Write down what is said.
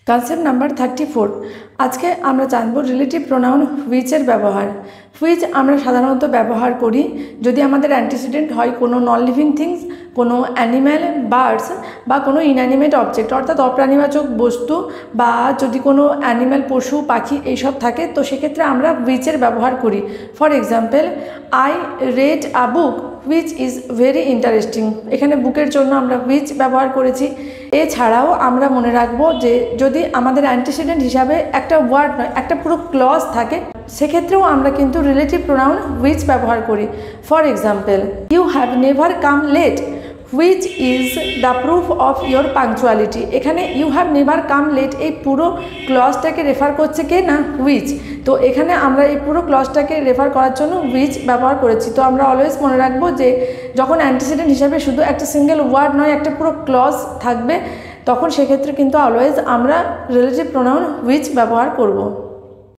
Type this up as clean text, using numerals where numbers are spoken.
Concept number 34 আজকে আমরা জানব রিলেটিভ প্রোনাউন হুইচের ব্যবহার। হুইচ আমরা সাধারণত ব্যবহার করি যদি আমাদের অ্যান্টিসিডেন্ট হয় কোনো নন লিভিং থিংস, কোনো অ্যানিম্যাল, বার্ডস বা কোনো ইনঅ্যানিমেট অবজেক্ট অর্থাৎ অপ্রাণীবাচক বস্তু, বা যদি কোনো অ্যানিম্যাল, পশু, পাখি এইসব থাকে, তো সেক্ষেত্রে আমরা হুইচের ব্যবহার করি। For example, I red a book which is very interesting. এখানে বুকের জন্য আমরা হুইচ ব্যবহার করেছি। এছাড়াও আমরা মনে রাখবো যে যদি আমাদের অ্যান্টিসিডেন্ট হিসাবে একটা ওয়ার্ড নয়, একটা পুরো ক্লজ থাকে, সেক্ষেত্রেও আমরা কিন্তু রিলেটিভ প্রোনাউন হুইচ ব্যবহার করি। For example, you have never come late which is the proof of your punctuality. এখানে you have never come late এই পুরো ক্লজটাকে রেফার করছে কে না, হুইচ। তো এখানে আমরা এই পুরো ক্লজটাকে রেফার করার জন্য হুইচ ব্যবহার করেছি। তো আমরা অলওয়েজ মনে রাখবো যে যখন অ্যান্টিসিডেন্ট হিসাবে শুধু একটা সিঙ্গেল ওয়ার্ড নয়, একটা পুরো ক্লজ থাকবে, তখন সেক্ষেত্রে কিন্তু অলওয়েজ আমরা রিলেটিভ প্রোনাউন হুইচ ব্যবহার করব।